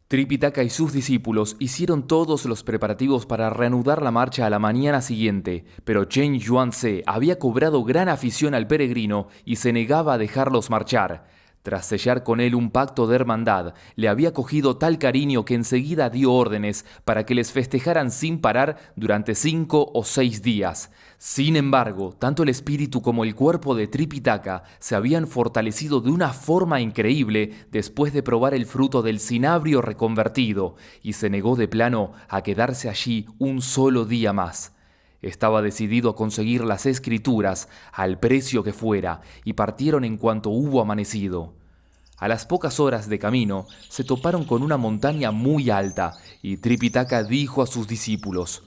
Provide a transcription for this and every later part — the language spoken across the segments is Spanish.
Tripitaka y sus discípulos hicieron todos los preparativos para reanudar la marcha a la mañana siguiente, pero Chen Yuanze había cobrado gran afición al peregrino y se negaba a dejarlos marchar. Tras sellar con él un pacto de hermandad, le había cogido tal cariño que enseguida dio órdenes para que les festejaran sin parar durante 5 o 6 días. Sin embargo, tanto el espíritu como el cuerpo de Tripitaka se habían fortalecido de una forma increíble después de probar el fruto del cinabrio reconvertido, y se negó de plano a quedarse allí un solo día más. Estaba decidido a conseguir las escrituras al precio que fuera, y partieron en cuanto hubo amanecido. A las pocas horas de camino se toparon con una montaña muy alta, y Tripitaka dijo a sus discípulos: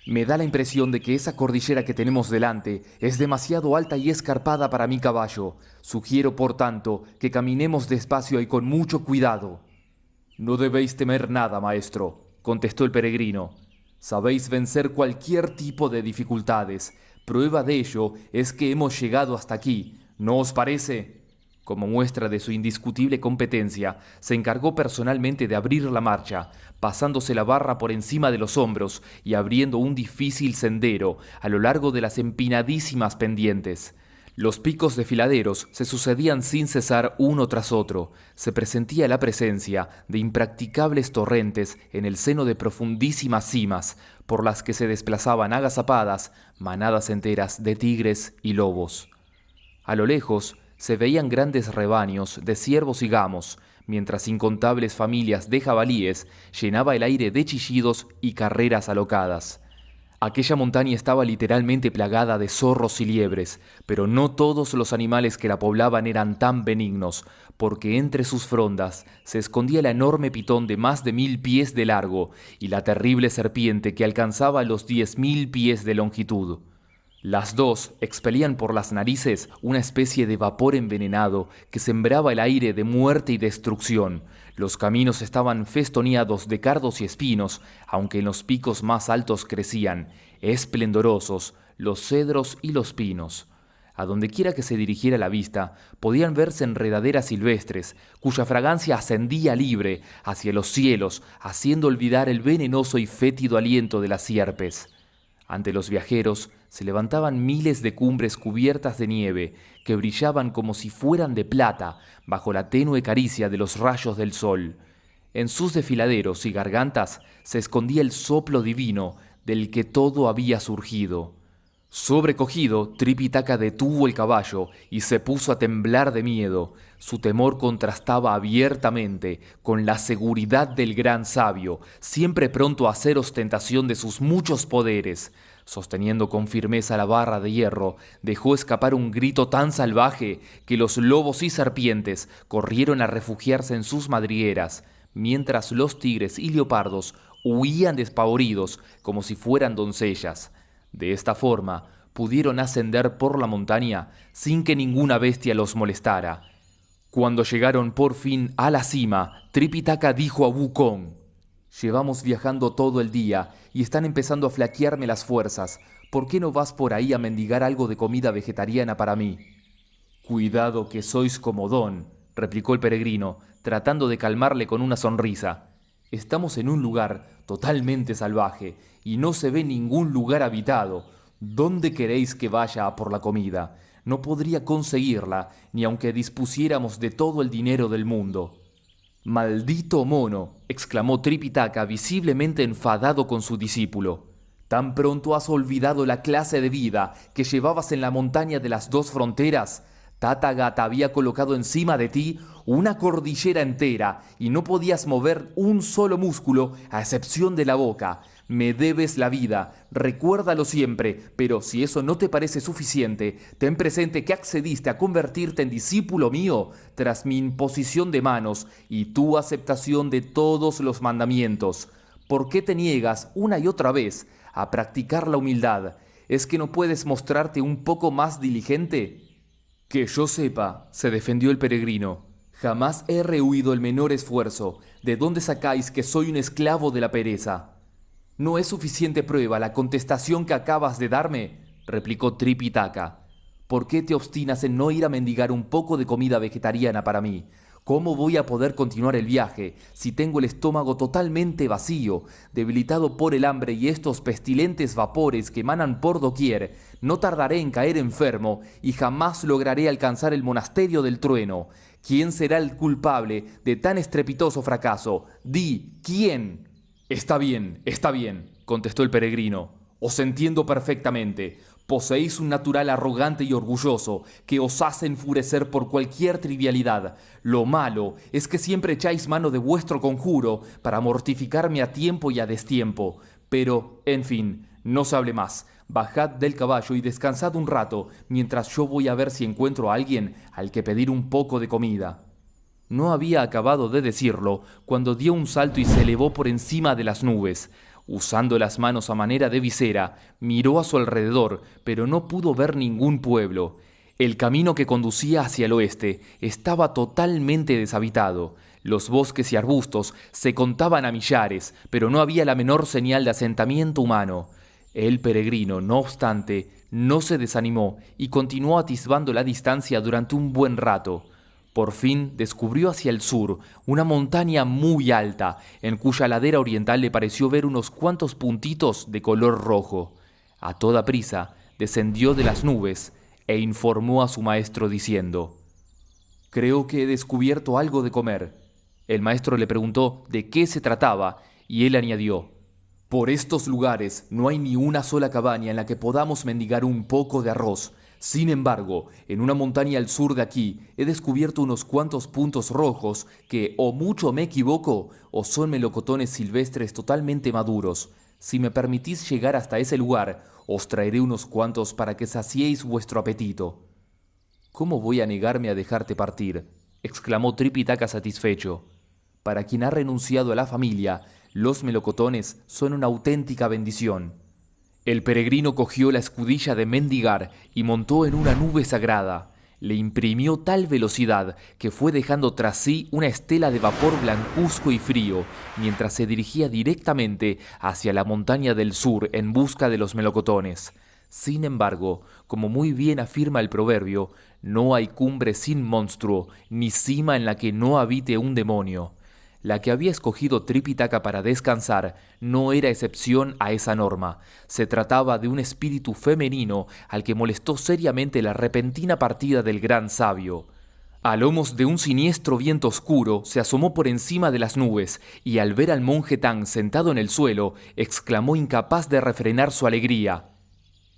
«Me da la impresión de que esa cordillera que tenemos delante es demasiado alta y escarpada para mi caballo. Sugiero, por tanto, que caminemos despacio y con mucho cuidado». «No debéis temer nada, maestro», contestó el peregrino. «Sabéis vencer cualquier tipo de dificultades. Prueba de ello es que hemos llegado hasta aquí. ¿No os parece?». Como muestra de su indiscutible competencia, se encargó personalmente de abrir la marcha, pasándose la barra por encima de los hombros y abriendo un difícil sendero a lo largo de las empinadísimas pendientes. Los picos desfiladeros se sucedían sin cesar uno tras otro. Se presentía la presencia de impracticables torrentes en el seno de profundísimas cimas, por las que se desplazaban agazapadas manadas enteras de tigres y lobos. A lo lejos se veían grandes rebaños de ciervos y gamos, mientras incontables familias de jabalíes llenaba el aire de chillidos y carreras alocadas. Aquella montaña estaba literalmente plagada de zorros y liebres, pero no todos los animales que la poblaban eran tan benignos, porque entre sus frondas se escondía el enorme pitón de más de 1000 pies de largo y la terrible serpiente que alcanzaba los 10.000 pies de longitud. Las dos expelían por las narices una especie de vapor envenenado que sembraba el aire de muerte y destrucción. Los caminos estaban festoneados de cardos y espinos, aunque en los picos más altos crecían, esplendorosos, los cedros y los pinos. A donde quiera que se dirigiera la vista, podían verse enredaderas silvestres, cuya fragancia ascendía libre hacia los cielos, haciendo olvidar el venenoso y fétido aliento de las sierpes. Ante los viajeros se levantaban miles de cumbres cubiertas de nieve que brillaban como si fueran de plata bajo la tenue caricia de los rayos del sol. En sus desfiladeros y gargantas se escondía el soplo divino del que todo había surgido. Sobrecogido, Tripitaka detuvo el caballo y se puso a temblar de miedo. Su temor contrastaba abiertamente con la seguridad del gran sabio, siempre pronto a hacer ostentación de sus muchos poderes. Sosteniendo con firmeza la barra de hierro, dejó escapar un grito tan salvaje que los lobos y serpientes corrieron a refugiarse en sus madrigueras, mientras los tigres y leopardos huían despavoridos como si fueran doncellas. De esta forma, pudieron ascender por la montaña sin que ninguna bestia los molestara. Cuando llegaron por fin a la cima, Tripitaka dijo a Wukong: «Llevamos viajando todo el día y están empezando a flaquearme las fuerzas. ¿Por qué no vas por ahí a mendigar algo de comida vegetariana para mí?» «Cuidado que sois comodón», replicó el peregrino, tratando de calmarle con una sonrisa. «Estamos en un lugar totalmente salvaje y no se ve ningún lugar habitado. ¿Dónde queréis que vaya a por la comida? No podría conseguirla, ni aunque dispusiéramos de todo el dinero del mundo». «Maldito mono», exclamó Tripitaka, visiblemente enfadado con su discípulo. «¿Tan pronto has olvidado la clase de vida que llevabas en la montaña de las dos fronteras? Tathagata había colocado encima de ti una cordillera entera y no podías mover un solo músculo a excepción de la boca. Me debes la vida, recuérdalo siempre, pero si eso no te parece suficiente, ten presente que accediste a convertirte en discípulo mío tras mi imposición de manos y tu aceptación de todos los mandamientos. ¿Por qué te niegas una y otra vez a practicar la humildad? ¿Es que no puedes mostrarte un poco más diligente?» «Que yo sepa», se defendió el peregrino, «jamás he rehuido el menor esfuerzo. ¿De dónde sacáis que soy un esclavo de la pereza?» «¿No es suficiente prueba la contestación que acabas de darme?», replicó Tripitaka. «¿Por qué te obstinas en no ir a mendigar un poco de comida vegetariana para mí? ¿Cómo voy a poder continuar el viaje si tengo el estómago totalmente vacío, debilitado por el hambre y estos pestilentes vapores que emanan por doquier? No tardaré en caer enfermo y jamás lograré alcanzar el monasterio del trueno. ¿Quién será el culpable de tan estrepitoso fracaso? Di, ¿quién? Está bien, contestó el peregrino. Os entiendo perfectamente. Poseéis un natural arrogante y orgulloso que os hace enfurecer por cualquier trivialidad. Lo malo es que siempre echáis mano de vuestro conjuro para mortificarme a tiempo y a destiempo. Pero, en fin, no se hable más. Bajad del caballo y descansad un rato, mientras yo voy a ver si encuentro a alguien al que pedir un poco de comida. No había acabado de decirlo cuando dio un salto y se elevó por encima de las nubes. Usando las manos a manera de visera, miró a su alrededor, pero no pudo ver ningún pueblo. El camino que conducía hacia el oeste estaba totalmente deshabitado. Los bosques y arbustos se contaban a millares, pero no había la menor señal de asentamiento humano. El peregrino, no obstante, no se desanimó y continuó atisbando la distancia durante un buen rato. Por fin descubrió hacia el sur una montaña muy alta, en cuya ladera oriental le pareció ver unos cuantos puntitos de color rojo. A toda prisa descendió de las nubes e informó a su maestro diciendo: «Creo que he descubierto algo de comer». El maestro le preguntó de qué se trataba y él añadió: «Por estos lugares no hay ni una sola cabaña en la que podamos mendigar un poco de arroz. Sin embargo, en una montaña al sur de aquí he descubierto unos cuantos puntos rojos que, o mucho me equivoco, o son melocotones silvestres totalmente maduros. Si me permitís llegar hasta ese lugar, os traeré unos cuantos para que saciéis vuestro apetito». «¿Cómo voy a negarme a dejarte partir?», exclamó Tripitaka satisfecho. «Para quien ha renunciado a la familia, los melocotones son una auténtica bendición». El peregrino cogió la escudilla de mendigar y montó en una nube sagrada. Le imprimió tal velocidad que fue dejando tras sí una estela de vapor blancuzco y frío, mientras se dirigía directamente hacia la montaña del sur en busca de los melocotones. Sin embargo, como muy bien afirma el proverbio, no hay cumbre sin monstruo, ni cima en la que no habite un demonio. La que había escogido Tripitaka para descansar no era excepción a esa norma. Se trataba de un espíritu femenino al que molestó seriamente la repentina partida del gran sabio. A lomos de un siniestro viento oscuro se asomó por encima de las nubes y al ver al monje Tang sentado en el suelo, exclamó incapaz de refrenar su alegría: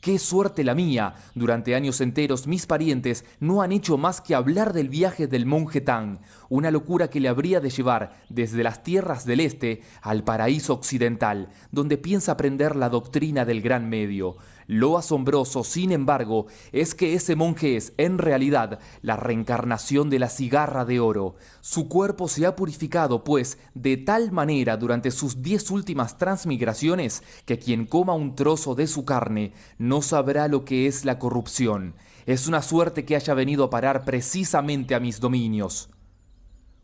«¡Qué suerte la mía! Durante años enteros mis parientes no han hecho más que hablar del viaje del monje Tang, una locura que le habría de llevar desde las tierras del este al paraíso occidental, donde piensa aprender la doctrina del Gran Medio. Lo asombroso, sin embargo, es que ese monje es, en realidad, la reencarnación de la cigarra de oro. Su cuerpo se ha purificado, pues, de tal manera durante sus 10 últimas transmigraciones, que quien coma un trozo de su carne no sabrá lo que es la corrupción. Es una suerte que haya venido a parar precisamente a mis dominios».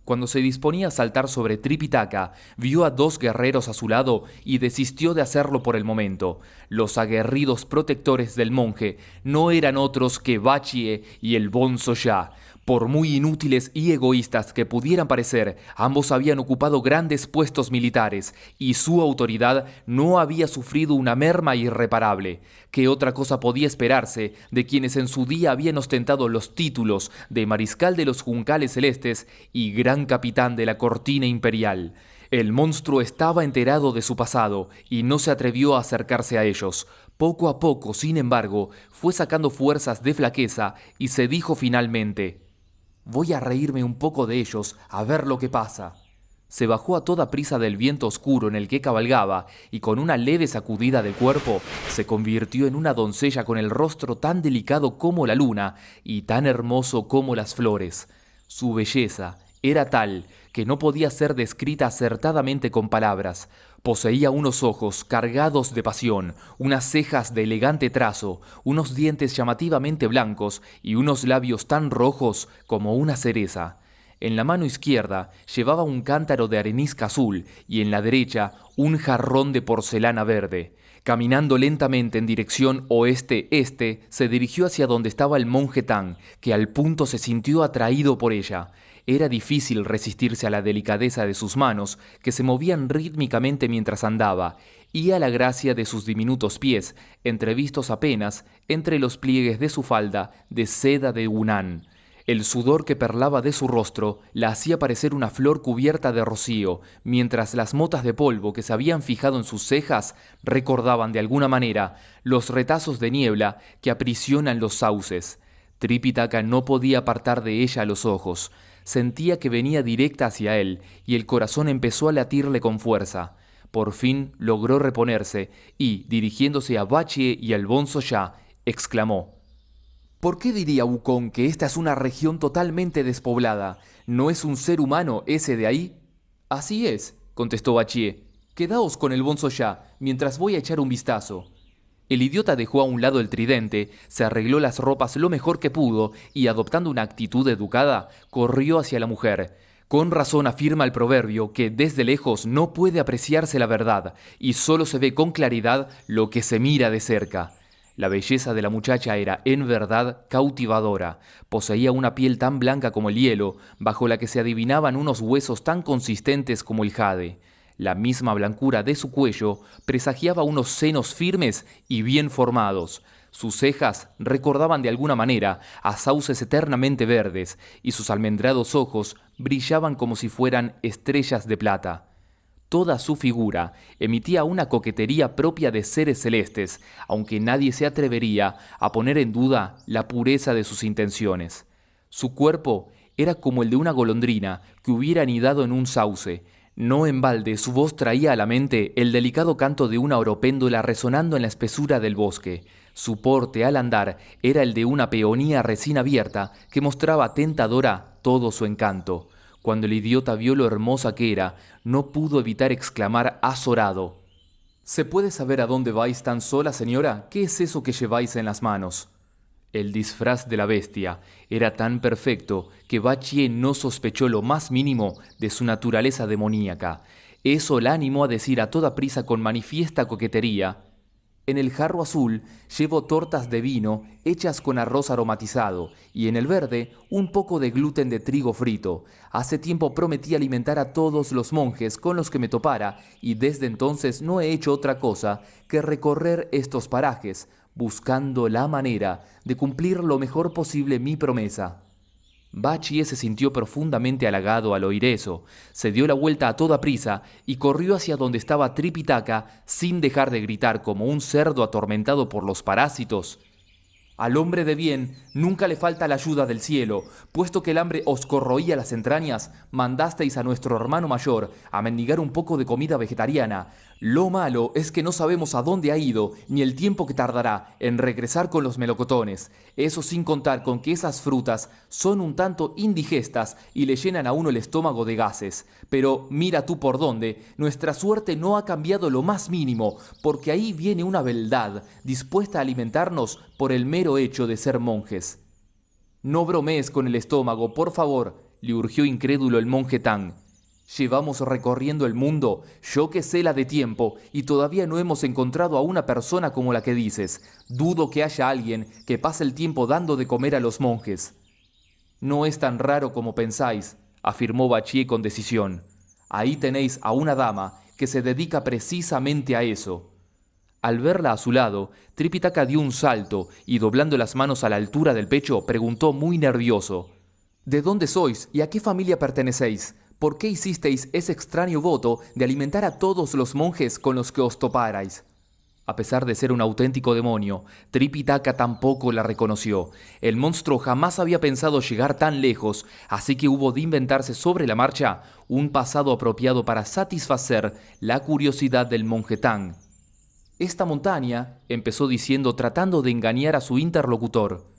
Cuando se disponía a saltar sobre Tripitaka, vio a 2 guerreros a su lado y desistió de hacerlo por el momento. Los aguerridos protectores del monje no eran otros que Bachie y el Bonzo Ya. Por muy inútiles y egoístas que pudieran parecer, ambos habían ocupado grandes puestos militares y su autoridad no había sufrido una merma irreparable. ¿Qué otra cosa podía esperarse de quienes en su día habían ostentado los títulos de Mariscal de los Juncales Celestes y Gran Capitán de la Cortina Imperial? El monstruo estaba enterado de su pasado y no se atrevió a acercarse a ellos. Poco a poco, sin embargo, fue sacando fuerzas de flaqueza y se dijo finalmente: «Voy a reírme un poco de ellos, a ver lo que pasa». Se bajó a toda prisa del viento oscuro en el que cabalgaba y con una leve sacudida del cuerpo se convirtió en una doncella con el rostro tan delicado como la luna y tan hermoso como las flores. Su belleza era tal que no podía ser descrita acertadamente con palabras. Poseía unos ojos cargados de pasión, unas cejas de elegante trazo, unos dientes llamativamente blancos y unos labios tan rojos como una cereza. En la mano izquierda llevaba un cántaro de arenisca azul y en la derecha un jarrón de porcelana verde. Caminando lentamente en dirección oeste-este, se dirigió hacia donde estaba el monje Tang, que al punto se sintió atraído por ella. Era difícil resistirse a la delicadeza de sus manos, que se movían rítmicamente mientras andaba, y a la gracia de sus diminutos pies, entrevistos apenas entre los pliegues de su falda de seda de Hunan. El sudor que perlaba de su rostro la hacía parecer una flor cubierta de rocío, mientras las motas de polvo que se habían fijado en sus cejas recordaban de alguna manera los retazos de niebla que aprisionan los sauces. Tripitaka no podía apartar de ella los ojos. Sentía que venía directa hacia él y el corazón empezó a latirle con fuerza. Por fin logró reponerse y, dirigiéndose a Bachie y al Bonzo Ya, exclamó: ¿Por qué diría Wukong que esta es una región totalmente despoblada? ¿No es un ser humano ese de ahí? Así es, contestó Bachie. Quedaos con el Bonzo Ya, mientras voy a echar un vistazo. El idiota dejó a un lado el tridente, se arregló las ropas lo mejor que pudo y, adoptando una actitud educada, corrió hacia la mujer. Con razón afirma el proverbio que desde lejos no puede apreciarse la verdad y solo se ve con claridad lo que se mira de cerca. La belleza de la muchacha era, en verdad, cautivadora. Poseía una piel tan blanca como el hielo, bajo la que se adivinaban unos huesos tan consistentes como el jade. La misma blancura de su cuello presagiaba unos senos firmes y bien formados. Sus cejas recordaban de alguna manera a sauces eternamente verdes, y sus almendrados ojos brillaban como si fueran estrellas de plata. Toda su figura emitía una coquetería propia de seres celestes, aunque nadie se atrevería a poner en duda la pureza de sus intenciones. Su cuerpo era como el de una golondrina que hubiera anidado en un sauce. No en balde su voz traía a la mente el delicado canto de una oropéndola resonando en la espesura del bosque. Su porte al andar era el de una peonía recién abierta que mostraba tentadora todo su encanto. Cuando el idiota vio lo hermosa que era, no pudo evitar exclamar azorado: ¿Se puede saber a dónde vais tan sola, señora? ¿Qué es eso que lleváis en las manos? El disfraz de la bestia era tan perfecto que Bachie no sospechó lo más mínimo de su naturaleza demoníaca. Eso la animó a decir a toda prisa con manifiesta coquetería: en el jarro azul llevo tortas de vino hechas con arroz aromatizado y en el verde un poco de gluten de trigo frito. Hace tiempo prometí alimentar a todos los monjes con los que me topara y desde entonces no he hecho otra cosa que recorrer estos parajes, buscando la manera de cumplir lo mejor posible mi promesa. Bachie se sintió profundamente halagado al oír eso, se dio la vuelta a toda prisa y corrió hacia donde estaba Tripitaka sin dejar de gritar como un cerdo atormentado por los parásitos: al hombre de bien nunca le falta la ayuda del cielo. Puesto que el hambre os corroía las entrañas, mandasteis a nuestro hermano mayor a mendigar un poco de comida vegetariana. Lo malo es que no sabemos a dónde ha ido, ni el tiempo que tardará en regresar con los melocotones. Eso sin contar con que esas frutas son un tanto indigestas y le llenan a uno el estómago de gases. Pero mira tú por dónde, nuestra suerte no ha cambiado lo más mínimo, porque ahí viene una beldad dispuesta a alimentarnos por el mero hecho de ser monjes. No bromees con el estómago, por favor, le urgió incrédulo el monje Tang. Llevamos recorriendo el mundo, yo que sé la de tiempo, y todavía no hemos encontrado a una persona como la que dices. Dudo que haya alguien que pase el tiempo dando de comer a los monjes. No es tan raro como pensáis, afirmó Bachie con decisión. Ahí tenéis a una dama que se dedica precisamente a eso. Al verla a su lado, Tripitaka dio un salto y, doblando las manos a la altura del pecho, preguntó muy nervioso: ¿De dónde sois y a qué familia pertenecéis? ¿Por qué hicisteis ese extraño voto de alimentar a todos los monjes con los que os toparais? A pesar de ser un auténtico demonio, Tripitaka tampoco la reconoció. El monstruo jamás había pensado llegar tan lejos, así que hubo de inventarse sobre la marcha un pasado apropiado para satisfacer la curiosidad del monje Tang. Esta montaña, empezó diciendo tratando de engañar a su interlocutor,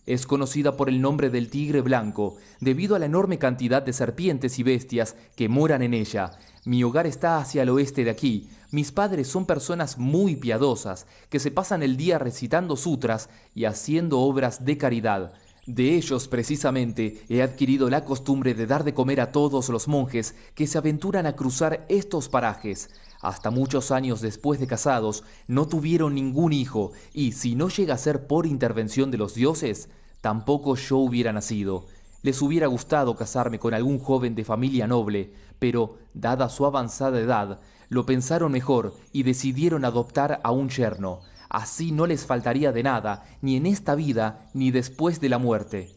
es conocida por el nombre del Tigre Blanco, debido a la enorme cantidad de serpientes y bestias que moran en ella. Mi hogar está hacia el oeste de aquí. Mis padres son personas muy piadosas, que se pasan el día recitando sutras y haciendo obras de caridad. De ellos, precisamente, he adquirido la costumbre de dar de comer a todos los monjes que se aventuran a cruzar estos parajes. Hasta muchos años después de casados, no tuvieron ningún hijo, y si no llega a ser por intervención de los dioses, tampoco yo hubiera nacido. Les hubiera gustado casarme con algún joven de familia noble, pero, dada su avanzada edad, lo pensaron mejor y decidieron adoptar a un yerno. Así no les faltaría de nada, ni en esta vida, ni después de la muerte.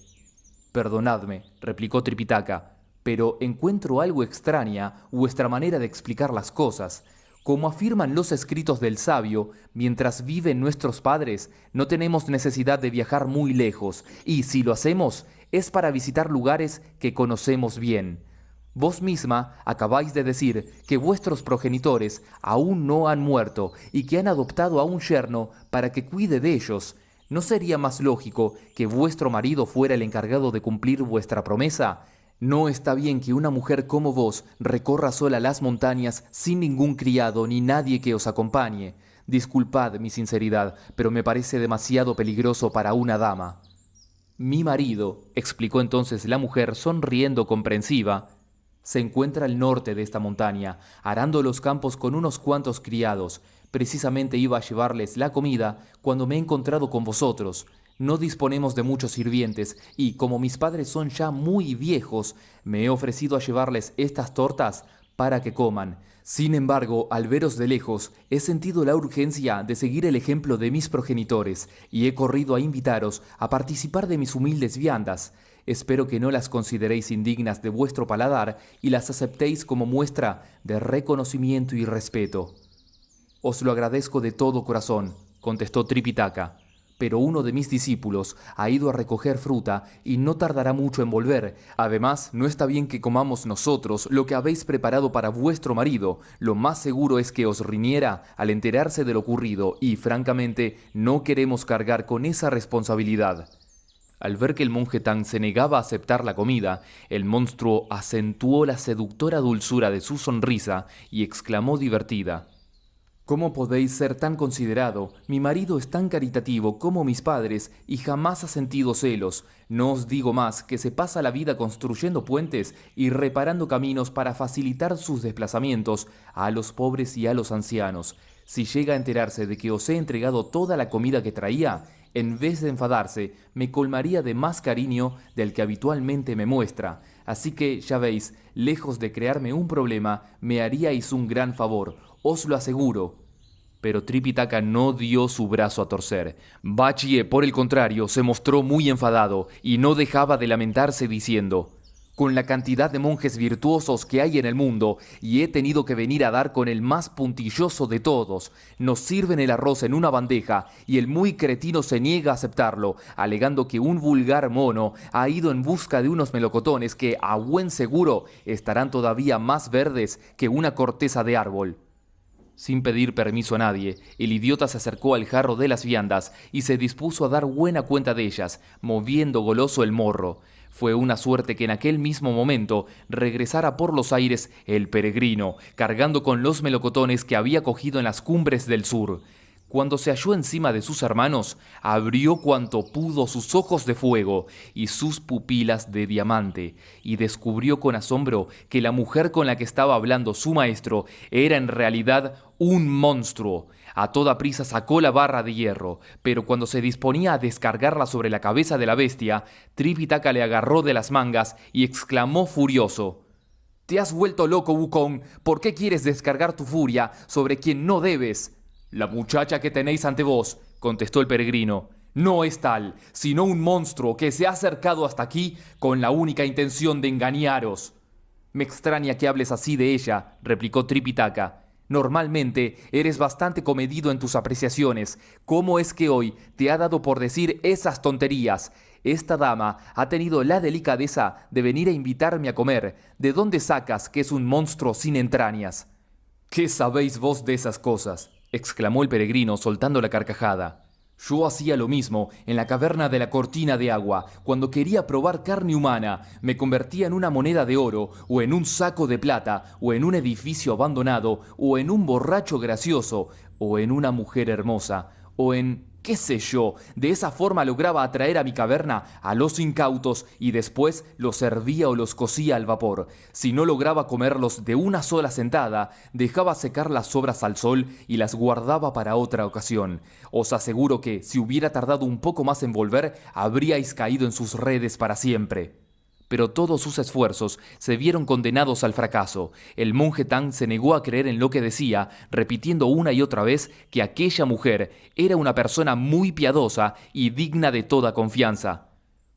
Perdonadme, replicó Tripitaka, pero encuentro algo extraña vuestra manera de explicar las cosas. Como afirman los escritos del sabio, mientras viven nuestros padres, no tenemos necesidad de viajar muy lejos, y si lo hacemos, es para visitar lugares que conocemos bien. Vos misma acabáis de decir que vuestros progenitores aún no han muerto y que han adoptado a un yerno para que cuide de ellos. ¿No sería más lógico que vuestro marido fuera el encargado de cumplir vuestra promesa? No está bien que una mujer como vos recorra sola las montañas sin ningún criado ni nadie que os acompañe. Disculpad mi sinceridad, pero me parece demasiado peligroso para una dama. Mi marido, explicó entonces la mujer sonriendo comprensiva, se encuentra al norte de esta montaña, arando los campos con unos cuantos criados. Precisamente iba a llevarles la comida cuando me he encontrado con vosotros. No disponemos de muchos sirvientes y, como mis padres son ya muy viejos, me he ofrecido a llevarles estas tortas para que coman. Sin embargo, al veros de lejos, he sentido la urgencia de seguir el ejemplo de mis progenitores y he corrido a invitaros a participar de mis humildes viandas. Espero que no las consideréis indignas de vuestro paladar y las aceptéis como muestra de reconocimiento y respeto. Os lo agradezco de todo corazón, contestó Tripitaka, pero uno de mis discípulos ha ido a recoger fruta y no tardará mucho en volver. Además, no está bien que comamos nosotros lo que habéis preparado para vuestro marido. Lo más seguro es que os riñera al enterarse de lo ocurrido y, francamente, no queremos cargar con esa responsabilidad. Al ver que el monje Tang se negaba a aceptar la comida, el monstruo acentuó la seductora dulzura de su sonrisa y exclamó divertida: ¿Cómo podéis ser tan considerado? Mi marido es tan caritativo como mis padres y jamás ha sentido celos. No os digo más que se pasa la vida construyendo puentes y reparando caminos para facilitar sus desplazamientos a los pobres y a los ancianos. Si llega a enterarse de que os he entregado toda la comida que traía, en vez de enfadarse, me colmaría de más cariño del que habitualmente me muestra. Así que, ya veis, lejos de crearme un problema, me haríais un gran favor, os lo aseguro. Pero Tripitaka no dio su brazo a torcer. Bachie, por el contrario, se mostró muy enfadado y no dejaba de lamentarse diciendo: con la cantidad de monjes virtuosos que hay en el mundo, y he tenido que venir a dar con el más puntilloso de todos. Nos sirven el arroz en una bandeja, y el muy cretino se niega a aceptarlo, alegando que un vulgar mono ha ido en busca de unos melocotones que, a buen seguro, estarán todavía más verdes que una corteza de árbol. Sin pedir permiso a nadie, el idiota se acercó al jarro de las viandas y se dispuso a dar buena cuenta de ellas, moviendo goloso el morro. Fue una suerte que en aquel mismo momento regresara por los aires el peregrino, cargando con los melocotones que había cogido en las cumbres del sur. Cuando se halló encima de sus hermanos, abrió cuanto pudo sus ojos de fuego y sus pupilas de diamante, y descubrió con asombro que la mujer con la que estaba hablando su maestro era en realidad un monstruo. A toda prisa sacó la barra de hierro, pero cuando se disponía a descargarla sobre la cabeza de la bestia, Tripitaka le agarró de las mangas y exclamó furioso: «¿Te has vuelto loco, Wukong? ¿Por qué quieres descargar tu furia sobre quien no debes?» «La muchacha que tenéis ante vos», contestó el peregrino, «no es tal, sino un monstruo que se ha acercado hasta aquí con la única intención de engañaros». «Me extraña que hables así de ella», replicó Tripitaka. «Normalmente eres bastante comedido en tus apreciaciones. ¿Cómo es que hoy te ha dado por decir esas tonterías? Esta dama ha tenido la delicadeza de venir a invitarme a comer. ¿De dónde sacas que es un monstruo sin entrañas?» «¿Qué sabéis vos de esas cosas?», exclamó el peregrino soltando la carcajada. «Yo hacía lo mismo en la caverna de la cortina de agua. Cuando quería probar carne humana, me convertía en una moneda de oro, o en un saco de plata, o en un edificio abandonado, o en un borracho gracioso, o en una mujer hermosa, o en, qué sé yo, de esa forma lograba atraer a mi caverna a los incautos y después los hervía o los cocía al vapor. Si no lograba comerlos de una sola sentada, dejaba secar las sobras al sol y las guardaba para otra ocasión. Os aseguro que, si hubiera tardado un poco más en volver, habríais caído en sus redes para siempre. Pero todos sus esfuerzos se vieron condenados al fracaso. El monje Tang se negó a creer en lo que decía, repitiendo una y otra vez que aquella mujer era una persona muy piadosa y digna de toda confianza.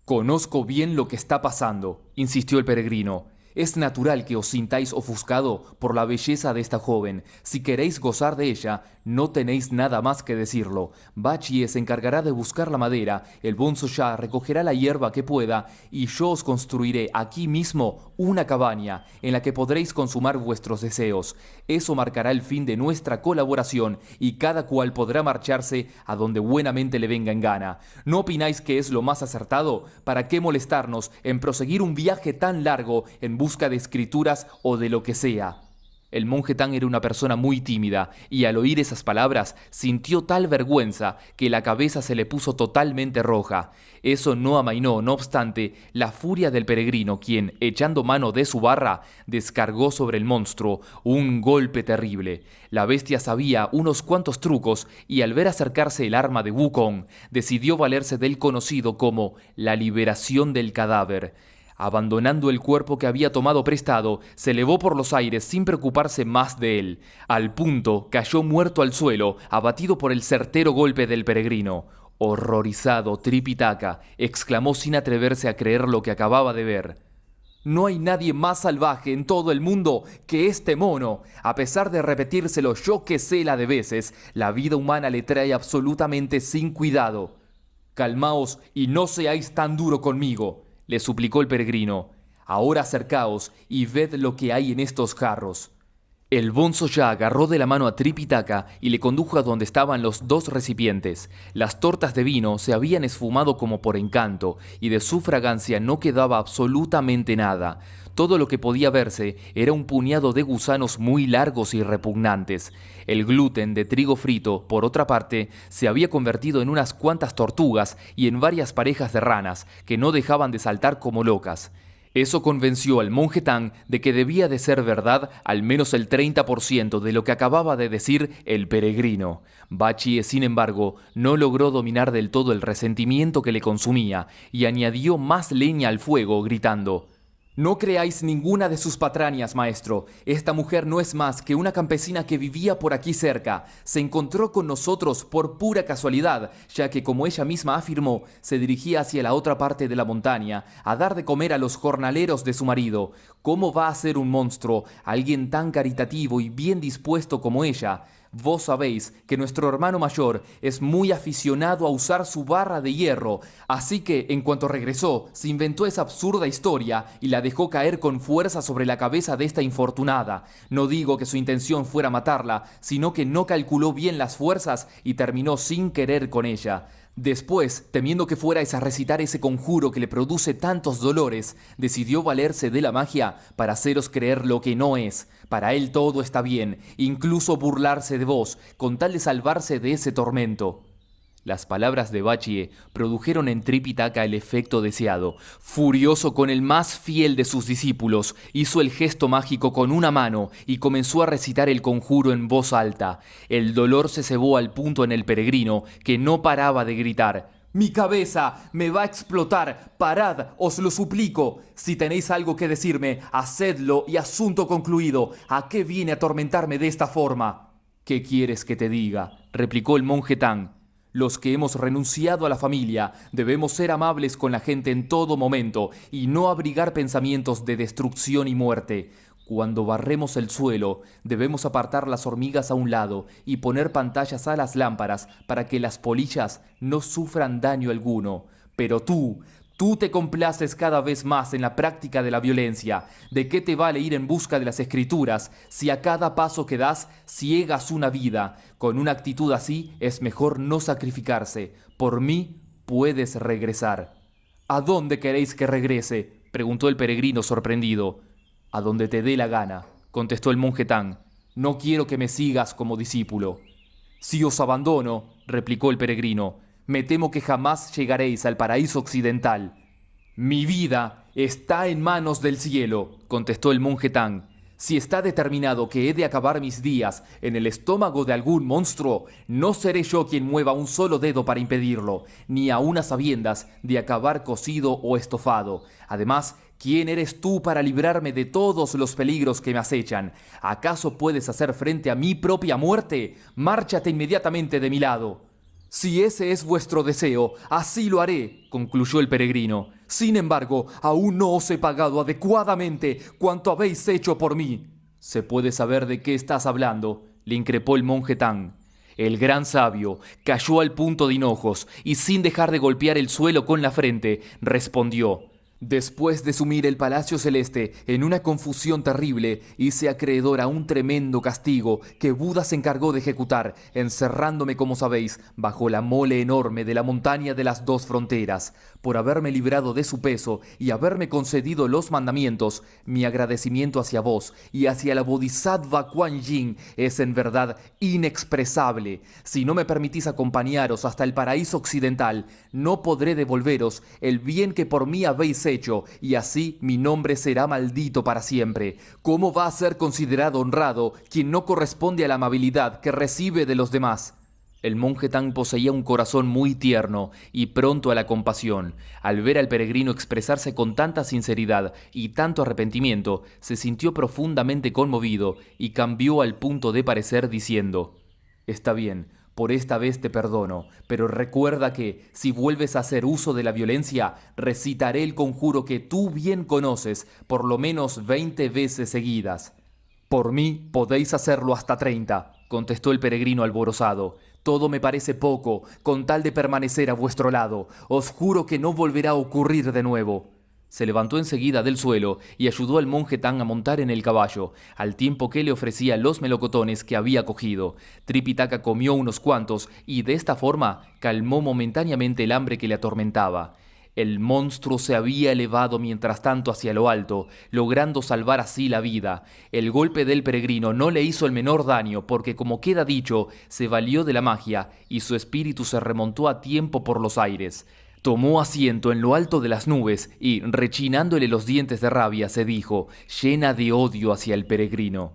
«Conozco bien lo que está pasando», insistió el peregrino. «Es natural que os sintáis ofuscado por la belleza de esta joven. Si queréis gozar de ella, no tenéis nada más que decirlo. Bachie se encargará de buscar la madera, el bonzo ya recogerá la hierba que pueda, y yo os construiré aquí mismo una cabaña en la que podréis consumar vuestros deseos. Eso marcará el fin de nuestra colaboración y cada cual podrá marcharse a donde buenamente le venga en gana. ¿No opináis que es lo más acertado? ¿Para qué molestarnos en proseguir un viaje tan largo en busca de escrituras o de lo que sea?» El monje Tang era una persona muy tímida y al oír esas palabras sintió tal vergüenza que la cabeza se le puso totalmente roja. Eso no amainó, no obstante, la furia del peregrino, quien, echando mano de su barra, descargó sobre el monstruo un golpe terrible. La bestia sabía unos cuantos trucos y al ver acercarse el arma de Wukong, decidió valerse del conocido como la liberación del cadáver. Abandonando el cuerpo que había tomado prestado, se elevó por los aires sin preocuparse más de él. Al punto, cayó muerto al suelo, abatido por el certero golpe del peregrino. Horrorizado, Tripitaka exclamó sin atreverse a creer lo que acababa de ver. «No hay nadie más salvaje en todo el mundo que este mono. A pesar de repetírselo yo que sé la de veces, la vida humana le trae absolutamente sin cuidado. Calmaos y no seáis tan duro conmigo», le suplicó el peregrino. «Ahora acercaos y ved lo que hay en estos jarros». El bonzo ya agarró de la mano a Tripitaka y le condujo a donde estaban los dos recipientes. Las tortas de vino se habían esfumado como por encanto y de su fragancia no quedaba absolutamente nada. Todo lo que podía verse era un puñado de gusanos muy largos y repugnantes. El gluten de trigo frito, por otra parte, se había convertido en unas cuantas tortugas y en varias parejas de ranas que no dejaban de saltar como locas. Eso convenció al monje Tang de que debía de ser verdad al menos el 30% de lo que acababa de decir el peregrino. Bachie, sin embargo, no logró dominar del todo el resentimiento que le consumía y añadió más leña al fuego, gritando: «No creáis ninguna de sus patrañas, maestro. Esta mujer no es más que una campesina que vivía por aquí cerca. Se encontró con nosotros por pura casualidad, ya que, como ella misma afirmó, se dirigía hacia la otra parte de la montaña, a dar de comer a los jornaleros de su marido. ¿Cómo va a ser un monstruo, alguien tan caritativo y bien dispuesto como ella? Vos sabéis que nuestro hermano mayor es muy aficionado a usar su barra de hierro, así que en cuanto regresó, se inventó esa absurda historia y la dejó caer con fuerza sobre la cabeza de esta infortunada. No digo que su intención fuera matarla, sino que no calculó bien las fuerzas y terminó sin querer con ella. Después, temiendo que fuerais a recitar ese conjuro que le produce tantos dolores, decidió valerse de la magia para haceros creer lo que no es. Para él todo está bien, incluso burlarse de vos, con tal de salvarse de ese tormento». Las palabras de Bachie produjeron en Tripitaka el efecto deseado. Furioso con el más fiel de sus discípulos, hizo el gesto mágico con una mano y comenzó a recitar el conjuro en voz alta. El dolor se cebó al punto en el peregrino, que no paraba de gritar: «¡Mi cabeza me va a explotar! ¡Parad, os lo suplico! Si tenéis algo que decirme, hacedlo y asunto concluido. ¿A qué viene a atormentarme de esta forma?» «¿Qué quieres que te diga?», replicó el monje Tang. «Los que hemos renunciado a la familia debemos ser amables con la gente en todo momento y no abrigar pensamientos de destrucción y muerte. Cuando barremos el suelo, debemos apartar las hormigas a un lado y poner pantallas a las lámparas para que las polillas no sufran daño alguno. Pero tú te complaces cada vez más en la práctica de la violencia. ¿De qué te vale ir en busca de las escrituras si a cada paso que das ciegas una vida? Con una actitud así es mejor no sacrificarse. Por mí puedes regresar». «¿A dónde queréis que regrese?», preguntó el peregrino sorprendido. «A donde te dé la gana», contestó el monje Tang. «No quiero que me sigas como discípulo». Si os abandono, replicó el peregrino, me temo que jamás llegaréis al paraíso occidental. Mi vida está en manos del cielo, contestó el monje Tang. Si está determinado que he de acabar mis días en el estómago de algún monstruo, no seré yo quien mueva un solo dedo para impedirlo, ni aun a sabiendas de acabar cocido o estofado. Además, ¿quién eres tú para librarme de todos los peligros que me acechan? ¿Acaso puedes hacer frente a mi propia muerte? Márchate inmediatamente de mi lado. Si ese es vuestro deseo, así lo haré, concluyó el peregrino. Sin embargo, aún no os he pagado adecuadamente cuanto habéis hecho por mí. ¿Se puede saber de qué estás hablando?, le increpó el monje Tang. El gran sabio cayó al punto de hinojos y sin dejar de golpear el suelo con la frente, respondió: Después de sumir el palacio celeste en una confusión terrible, hice acreedor a un tremendo castigo que Buda se encargó de ejecutar, encerrándome, como sabéis, bajo la mole enorme de la montaña de las dos fronteras. Por haberme librado de su peso y haberme concedido los mandamientos, mi agradecimiento hacia vos y hacia la Bodhisattva Kuan Yin es en verdad inexpresable. Si no me permitís acompañaros hasta el paraíso occidental, no podré devolveros el bien que por mí habéis hecho, y así mi nombre será maldito para siempre. ¿Cómo va a ser considerado honrado quien no corresponde a la amabilidad que recibe de los demás? El monje Tang poseía un corazón muy tierno y pronto a la compasión. Al ver al peregrino expresarse con tanta sinceridad y tanto arrepentimiento, se sintió profundamente conmovido y cambió al punto de parecer diciendo: Está bien, por esta vez te perdono, pero recuerda que, si vuelves a hacer uso de la violencia, recitaré el conjuro que tú bien conoces por lo menos 20 veces seguidas. Por mí podéis hacerlo hasta 30, contestó el peregrino alborozado. Todo me parece poco, con tal de permanecer a vuestro lado. Os juro que no volverá a ocurrir de nuevo. Se levantó enseguida del suelo y ayudó al monje Tang a montar en el caballo, al tiempo que le ofrecía los melocotones que había cogido. Tripitaka comió unos cuantos y de esta forma calmó momentáneamente el hambre que le atormentaba. El monstruo se había elevado mientras tanto hacia lo alto, logrando salvar así la vida. El golpe del peregrino no le hizo el menor daño porque, como queda dicho, se valió de la magia y su espíritu se remontó a tiempo por los aires. Tomó asiento en lo alto de las nubes y, rechinándole los dientes de rabia, se dijo, llena de odio hacia el peregrino: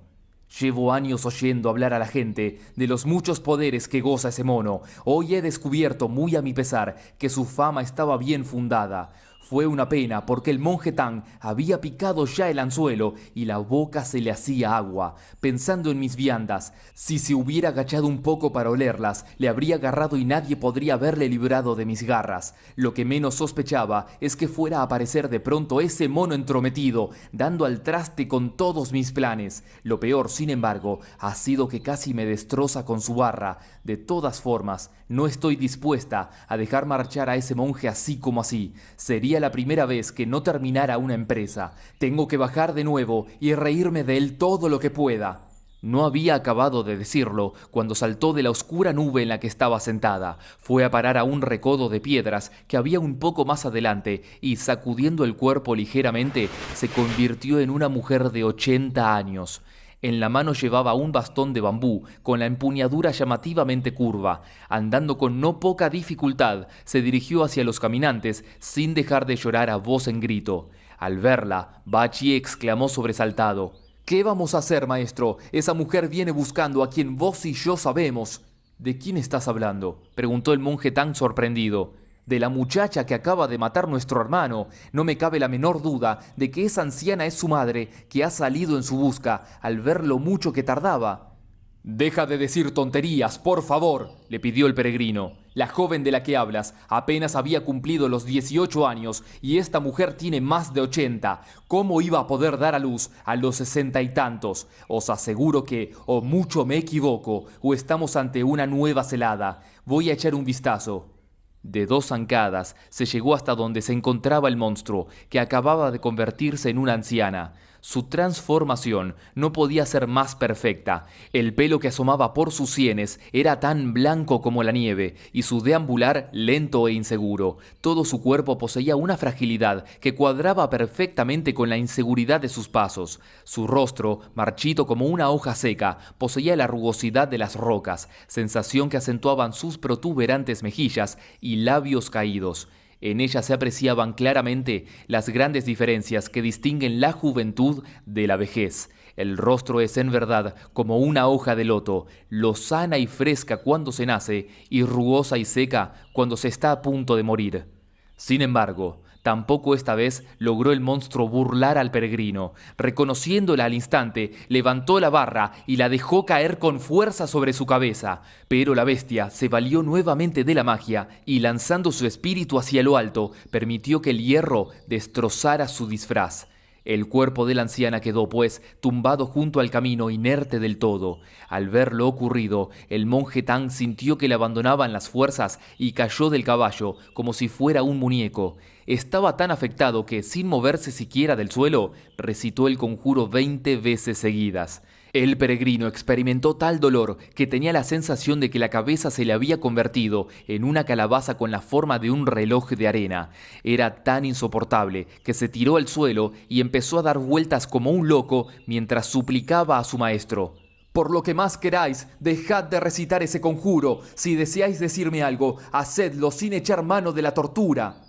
Llevo años oyendo hablar a la gente de los muchos poderes que goza ese mono. Hoy he descubierto, muy a mi pesar, que su fama estaba bien fundada. Fue una pena porque el monje Tang había picado ya el anzuelo y la boca se le hacía agua. Pensando en mis viandas, si se hubiera agachado un poco para olerlas, le habría agarrado y nadie podría haberle librado de mis garras. Lo que menos sospechaba es que fuera a aparecer de pronto ese mono entrometido, dando al traste con todos mis planes. Lo peor, sin embargo, ha sido que casi me destroza con su barra. De todas formas, no estoy dispuesta a dejar marchar a ese monje así como así. Sería la primera vez que no terminara una empresa. Tengo que bajar de nuevo y reírme de él todo lo que pueda. No había acabado de decirlo cuando saltó de la oscura nube en la que estaba sentada. Fue a parar a un recodo de piedras que había un poco más adelante y, sacudiendo el cuerpo ligeramente, se convirtió en una mujer de 80 años. En la mano llevaba un bastón de bambú con la empuñadura llamativamente curva. Andando con no poca dificultad, se dirigió hacia los caminantes sin dejar de llorar a voz en grito. Al verla, Bachi exclamó sobresaltado: «¿Qué vamos a hacer, maestro? Esa mujer viene buscando a quien vos y yo sabemos». «¿De quién estás hablando?», preguntó el monje tan sorprendido. «De la muchacha que acaba de matar nuestro hermano. No me cabe la menor duda de que esa anciana es su madre, que ha salido en su busca al ver lo mucho que tardaba». «Deja de decir tonterías, por favor», le pidió el peregrino. «La joven de la que hablas apenas había cumplido los 18 años y esta mujer tiene más de 80. ¿Cómo iba a poder dar a luz a los 60 y tantos? Os aseguro que o mucho me equivoco o estamos ante una nueva celada. Voy a echar un vistazo». De 2 zancadas se llegó hasta donde se encontraba el monstruo, que acababa de convertirse en una anciana. Su transformación no podía ser más perfecta. El pelo que asomaba por sus sienes era tan blanco como la nieve, y su deambular lento e inseguro. Todo su cuerpo poseía una fragilidad que cuadraba perfectamente con la inseguridad de sus pasos. Su rostro, marchito como una hoja seca, poseía la rugosidad de las rocas, sensación que acentuaban sus protuberantes mejillas y labios caídos. En ella se apreciaban claramente las grandes diferencias que distinguen la juventud de la vejez. El rostro es en verdad como una hoja de loto, lozana y fresca cuando se nace y rugosa y seca cuando se está a punto de morir. Sin embargo, tampoco esta vez logró el monstruo burlar al peregrino. Reconociéndola al instante, levantó la barra y la dejó caer con fuerza sobre su cabeza. Pero la bestia se valió nuevamente de la magia y, lanzando su espíritu hacia lo alto, permitió que el hierro destrozara su disfraz. El cuerpo de la anciana quedó, pues, tumbado junto al camino, inerte del todo. Al ver lo ocurrido, el monje Tang sintió que le abandonaban las fuerzas y cayó del caballo como si fuera un muñeco. Estaba tan afectado que, sin moverse siquiera del suelo, recitó el conjuro 20 veces seguidas. El peregrino experimentó tal dolor que tenía la sensación de que la cabeza se le había convertido en una calabaza con la forma de un reloj de arena. Era tan insoportable que se tiró al suelo y empezó a dar vueltas como un loco mientras suplicaba a su maestro. «Por lo que más queráis, dejad de recitar ese conjuro. Si deseáis decirme algo, hacedlo sin echar mano de la tortura».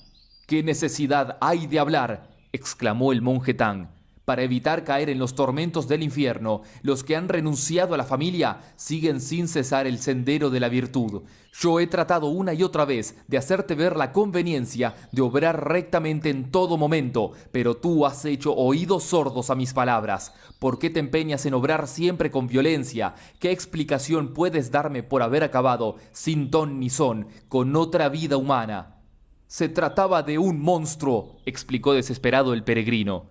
«¿Qué necesidad hay de hablar?», exclamó el monje Tang. «Para evitar caer en los tormentos del infierno, los que han renunciado a la familia siguen sin cesar el sendero de la virtud. Yo he tratado una y otra vez de hacerte ver la conveniencia de obrar rectamente en todo momento, pero tú has hecho oídos sordos a mis palabras. ¿Por qué te empeñas en obrar siempre con violencia? ¿Qué explicación puedes darme por haber acabado, sin ton ni son, con otra vida humana?» «Se trataba de un monstruo», explicó desesperado el peregrino.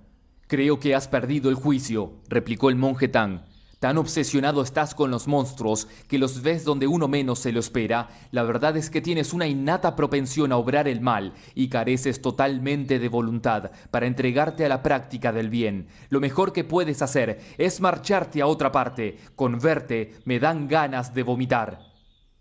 «Creo que has perdido el juicio», replicó el monje Tang. «Tan obsesionado estás con los monstruos que los ves donde uno menos se lo espera. La verdad es que tienes una innata propensión a obrar el mal y careces totalmente de voluntad para entregarte a la práctica del bien. Lo mejor que puedes hacer es marcharte a otra parte. Con verte me dan ganas de vomitar».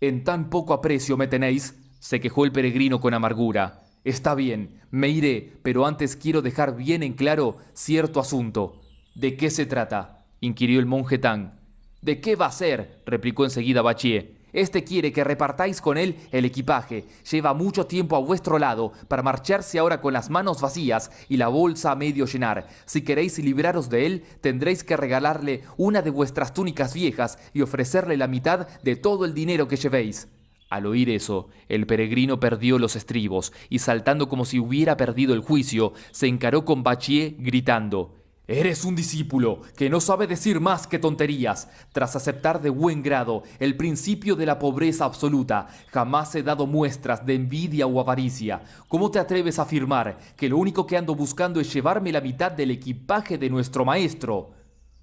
«En tan poco aprecio me tenéis», se quejó el peregrino con amargura. «Está bien, me iré, pero antes quiero dejar bien en claro cierto asunto». «¿De qué se trata?», inquirió el monje Tang. «¿De qué va a ser?», replicó enseguida Bachie. «Este quiere que repartáis con él el equipaje. Lleva mucho tiempo a vuestro lado para marcharse ahora con las manos vacías y la bolsa a medio llenar. Si queréis libraros de él, tendréis que regalarle una de vuestras túnicas viejas y ofrecerle la mitad de todo el dinero que llevéis». Al oír eso, el peregrino perdió los estribos y, saltando como si hubiera perdido el juicio, se encaró con Bachie gritando: «Eres un discípulo que no sabe decir más que tonterías. Tras aceptar de buen grado el principio de la pobreza absoluta, jamás he dado muestras de envidia o avaricia. ¿Cómo te atreves a afirmar que lo único que ando buscando es llevarme la mitad del equipaje de nuestro maestro?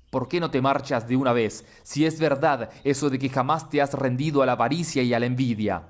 ¿Por qué no te marchas de una vez, si es verdad eso de que jamás te has rendido a la avaricia y a la envidia?»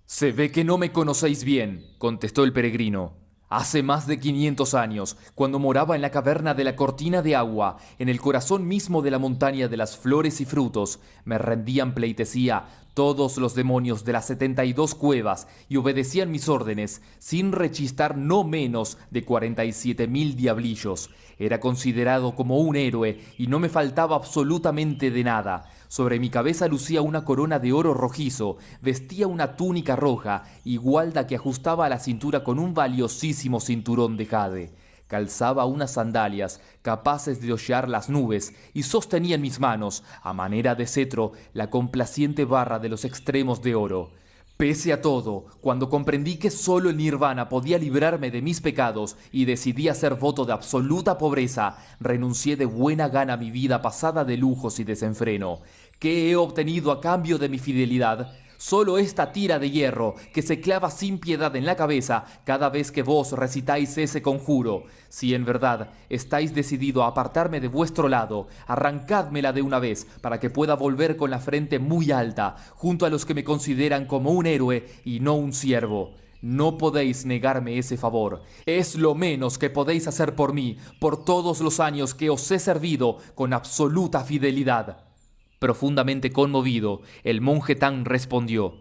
«Se ve que no me conocéis bien», contestó el peregrino. «Hace más de 500 años, cuando moraba en la caverna de la cortina de agua, en el corazón mismo de la montaña de las flores y frutos, me rendían pleitesía todos los demonios de las 72 cuevas y obedecían mis órdenes, sin rechistar no menos de 47.000 diablillos. Era considerado como un héroe y no me faltaba absolutamente de nada. Sobre mi cabeza lucía una corona de oro rojizo, vestía una túnica roja y gualda que ajustaba a la cintura con un valiosísimo cinturón de jade. Calzaba unas sandalias capaces de hollar las nubes y sostenía en mis manos, a manera de cetro, la complaciente barra de los extremos de oro. Pese a todo, cuando comprendí que solo el nirvana podía librarme de mis pecados y decidí hacer voto de absoluta pobreza, renuncié de buena gana a mi vida pasada de lujos y desenfreno. ¿Qué he obtenido a cambio de mi fidelidad? Solo esta tira de hierro que se clava sin piedad en la cabeza cada vez que vos recitáis ese conjuro. Si en verdad estáis decidido a apartarme de vuestro lado, arrancádmela de una vez para que pueda volver con la frente muy alta, junto a los que me consideran como un héroe y no un siervo. No podéis negarme ese favor. Es lo menos que podéis hacer por mí, por todos los años que os he servido con absoluta fidelidad». Profundamente conmovido, el monje Tang respondió: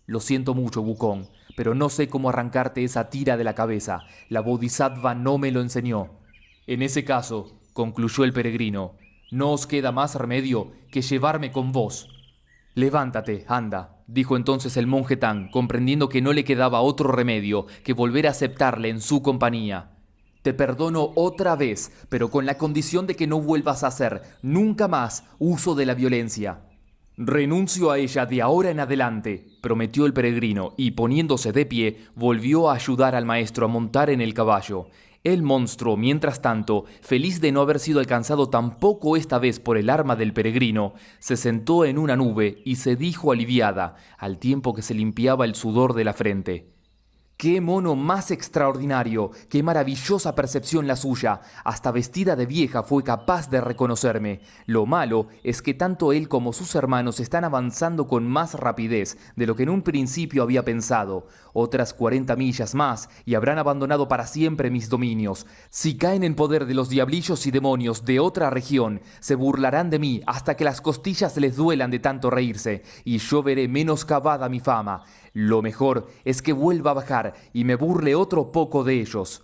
«Lo siento mucho, Wukong, pero no sé cómo arrancarte esa tira de la cabeza. La Bodhisattva no me lo enseñó». «En ese caso», concluyó el peregrino, «no os queda más remedio que llevarme con vos». «Levántate, anda», dijo entonces el monje Tang, comprendiendo que no le quedaba otro remedio que volver a aceptarle en su compañía. «Te perdono otra vez, pero con la condición de que no vuelvas a hacer nunca más uso de la violencia». «Renuncio a ella de ahora en adelante», prometió el peregrino, y poniéndose de pie, volvió a ayudar al maestro a montar en el caballo. El monstruo, mientras tanto, feliz de no haber sido alcanzado tampoco esta vez por el arma del peregrino, se sentó en una nube y se dijo aliviada, al tiempo que se limpiaba el sudor de la frente: «¡Qué mono más extraordinario! ¡Qué maravillosa percepción la suya! Hasta vestida de vieja fue capaz de reconocerme. Lo malo es que tanto él como sus hermanos están avanzando con más rapidez de lo que en un principio había pensado. Otras 40 millas más y habrán abandonado para siempre mis dominios. Si caen en poder de los diablillos y demonios de otra región, se burlarán de mí hasta que las costillas les duelan de tanto reírse, y yo veré menoscabada mi fama. Lo mejor es que vuelva a bajar y me burle otro poco de ellos».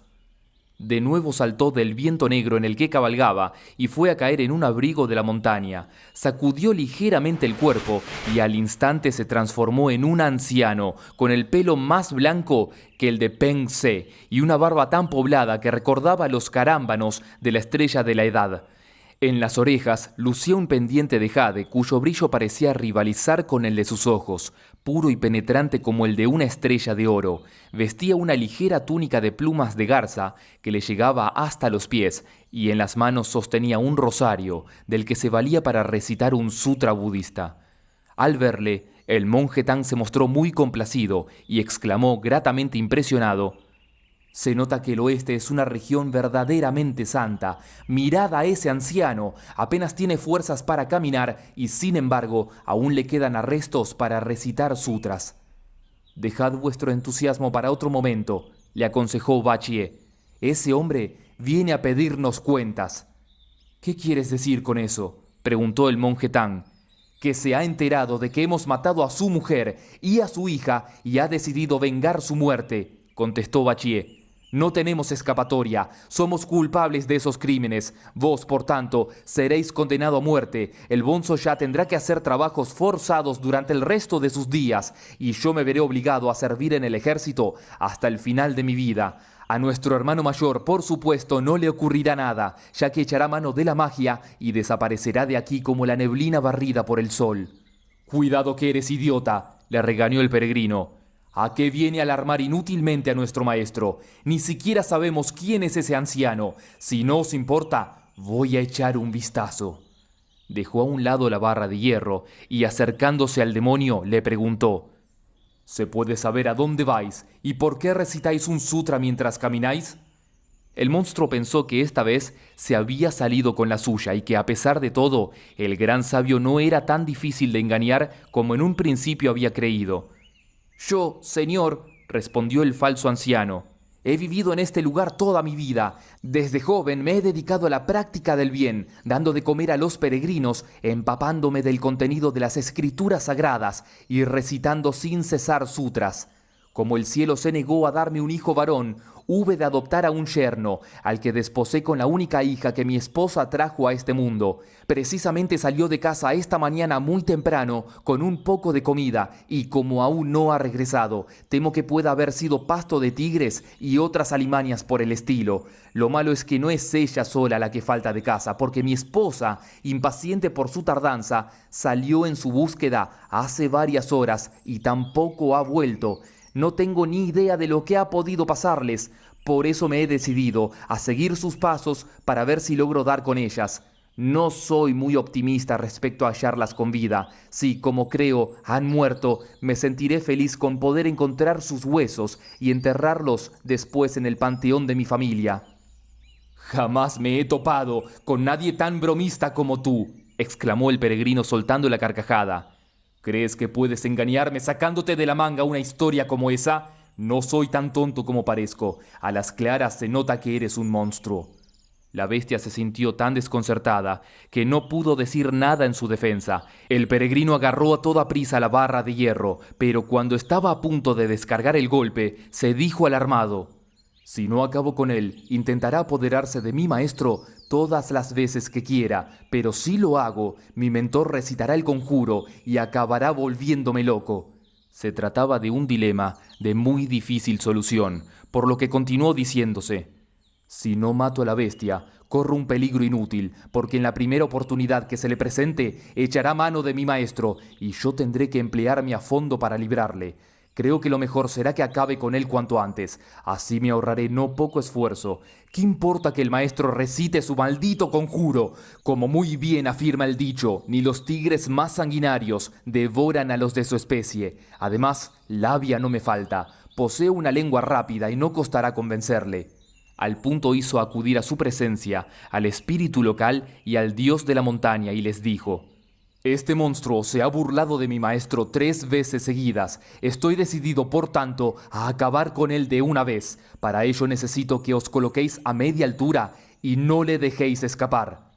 De nuevo saltó del viento negro en el que cabalgaba y fue a caer en un abrigo de la montaña. Sacudió ligeramente el cuerpo y al instante se transformó en un anciano, con el pelo más blanco que el de Peng Se y una barba tan poblada que recordaba los carámbanos de la estrella de la edad. En las orejas lucía un pendiente de jade cuyo brillo parecía rivalizar con el de sus ojos, puro y penetrante como el de una estrella de oro. Vestía una ligera túnica de plumas de garza que le llegaba hasta los pies, y en las manos sostenía un rosario del que se valía para recitar un sutra budista. Al verle, el monje Tang se mostró muy complacido y exclamó gratamente impresionado: «Se nota que el oeste es una región verdaderamente santa. Mirad a ese anciano, apenas tiene fuerzas para caminar y sin embargo aún le quedan arrestos para recitar sutras». «Dejad vuestro entusiasmo para otro momento», le aconsejó Bachie. «Ese hombre viene a pedirnos cuentas». «¿Qué quieres decir con eso?», preguntó el monje Tang. «Que se ha enterado de que hemos matado a su mujer y a su hija y ha decidido vengar su muerte», contestó Bachie. «No tenemos escapatoria, somos culpables de esos crímenes. Vos, por tanto, seréis condenado a muerte. El bonzo ya tendrá que hacer trabajos forzados durante el resto de sus días, y yo me veré obligado a servir en el ejército hasta el final de mi vida. A nuestro hermano mayor, por supuesto, no le ocurrirá nada, ya que echará mano de la magia y desaparecerá de aquí como la neblina barrida por el sol». «Cuidado que eres idiota», le regañó el peregrino. «¿A qué viene a alarmar inútilmente a nuestro maestro? Ni siquiera sabemos quién es ese anciano. Si no os importa, voy a echar un vistazo». Dejó a un lado la barra de hierro y, acercándose al demonio, le preguntó: «¿Se puede saber a dónde vais y por qué recitáis un sutra mientras camináis?». El monstruo pensó que esta vez se había salido con la suya y que, a pesar de todo, el gran sabio no era tan difícil de engañar como en un principio había creído. «Yo, señor», respondió el falso anciano, «he vivido en este lugar toda mi vida. Desde joven me he dedicado a la práctica del bien, dando de comer a los peregrinos, empapándome del contenido de las escrituras sagradas y recitando sin cesar sutras. Como el cielo se negó a darme un hijo varón, hube de adoptar a un yerno, al que desposé con la única hija que mi esposa trajo a este mundo. Precisamente salió de casa esta mañana muy temprano, con un poco de comida, y como aún no ha regresado, temo que pueda haber sido pasto de tigres y otras alimañas por el estilo. Lo malo es que no es ella sola la que falta de casa, porque mi esposa, impaciente por su tardanza, salió en su búsqueda hace varias horas y tampoco ha vuelto. No tengo ni idea de lo que ha podido pasarles, por eso me he decidido a seguir sus pasos para ver si logro dar con ellas. No soy muy optimista respecto a hallarlas con vida. Si, como creo, han muerto, me sentiré feliz con poder encontrar sus huesos y enterrarlos después en el panteón de mi familia». «Jamás me he topado con nadie tan bromista como tú», exclamó el peregrino soltando la carcajada. «¿Crees que puedes engañarme sacándote de la manga una historia como esa? No soy tan tonto como parezco. A las claras se nota que eres un monstruo». La bestia se sintió tan desconcertada que no pudo decir nada en su defensa. El peregrino agarró a toda prisa la barra de hierro, pero cuando estaba a punto de descargar el golpe, se dijo alarmado: «Si no acabo con él, intentará apoderarse de mi maestro todas las veces que quiera, pero si lo hago, mi mentor recitará el conjuro y acabará volviéndome loco». Se trataba de un dilema de muy difícil solución, por lo que continuó diciéndose: «Si no mato a la bestia, corro un peligro inútil, porque en la primera oportunidad que se le presente, echará mano de mi maestro, y yo tendré que emplearme a fondo para librarle. Creo que lo mejor será que acabe con él cuanto antes. Así me ahorraré no poco esfuerzo. ¿Qué importa que el maestro recite su maldito conjuro? Como muy bien afirma el dicho, ni los tigres más sanguinarios devoran a los de su especie. Además, labia no me falta. Poseo una lengua rápida y no costará convencerle». Al punto hizo acudir a su presencia al espíritu local y al dios de la montaña y les dijo: «Este monstruo se ha burlado de mi maestro 3 veces seguidas. Estoy decidido, por tanto, a acabar con él de una vez. Para ello necesito que os coloquéis a media altura y no le dejéis escapar».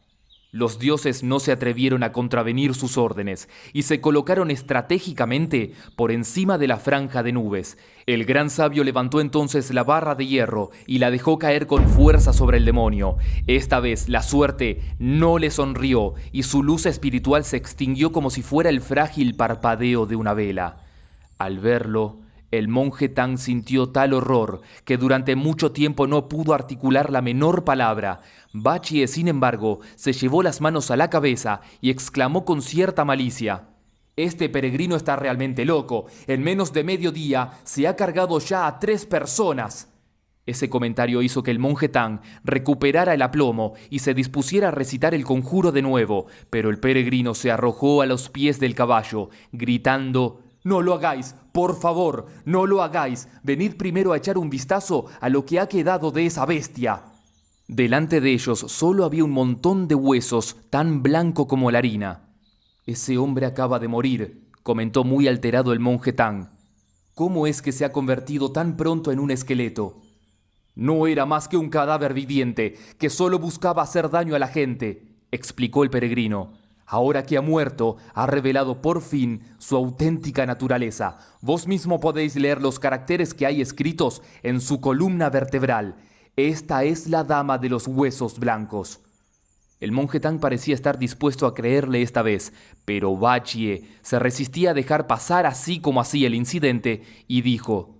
Los dioses no se atrevieron a contravenir sus órdenes y se colocaron estratégicamente por encima de la franja de nubes. El gran sabio levantó entonces la barra de hierro y la dejó caer con fuerza sobre el demonio. Esta vez la suerte no le sonrió y su luz espiritual se extinguió como si fuera el frágil parpadeo de una vela. Al verlo, el monje Tang sintió tal horror que durante mucho tiempo no pudo articular la menor palabra. Bachie, sin embargo, se llevó las manos a la cabeza y exclamó con cierta malicia: «Este peregrino está realmente loco. En menos de medio día se ha cargado ya a 3 personas». Ese comentario hizo que el monje Tang recuperara el aplomo y se dispusiera a recitar el conjuro de nuevo, pero el peregrino se arrojó a los pies del caballo, gritando: «No lo hagáis, por favor, no lo hagáis. Venid primero a echar un vistazo a lo que ha quedado de esa bestia». Delante de ellos solo había un montón de huesos tan blanco como la harina. «Ese hombre acaba de morir», comentó muy alterado el monje Tang. «¿Cómo es que se ha convertido tan pronto en un esqueleto?» «No era más que un cadáver viviente que solo buscaba hacer daño a la gente», explicó el peregrino. «Ahora que ha muerto, ha revelado por fin su auténtica naturaleza. Vos mismo podéis leer los caracteres que hay escritos en su columna vertebral. Esta es la dama de los huesos blancos». El monje Tang parecía estar dispuesto a creerle esta vez, pero Bachie se resistía a dejar pasar así como así el incidente y dijo: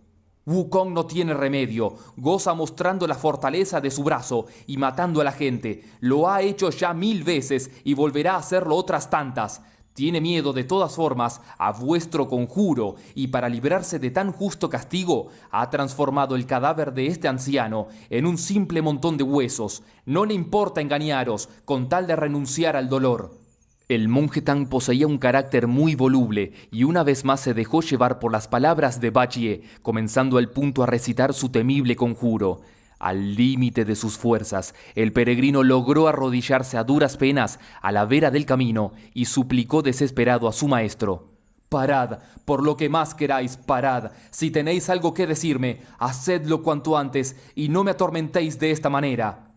«Wukong no tiene remedio, goza mostrando la fortaleza de su brazo y matando a la gente. Lo ha hecho ya 1000 veces y volverá a hacerlo otras tantas. Tiene miedo de todas formas a vuestro conjuro y para librarse de tan justo castigo ha transformado el cadáver de este anciano en un simple montón de huesos. No le importa engañaros con tal de renunciar al dolor». El monje Tang poseía un carácter muy voluble y una vez más se dejó llevar por las palabras de Bachie, comenzando al punto a recitar su temible conjuro. Al límite de sus fuerzas, el peregrino logró arrodillarse a duras penas a la vera del camino y suplicó desesperado a su maestro: «Parad, por lo que más queráis, parad. Si tenéis algo que decirme, hacedlo cuanto antes y no me atormentéis de esta manera».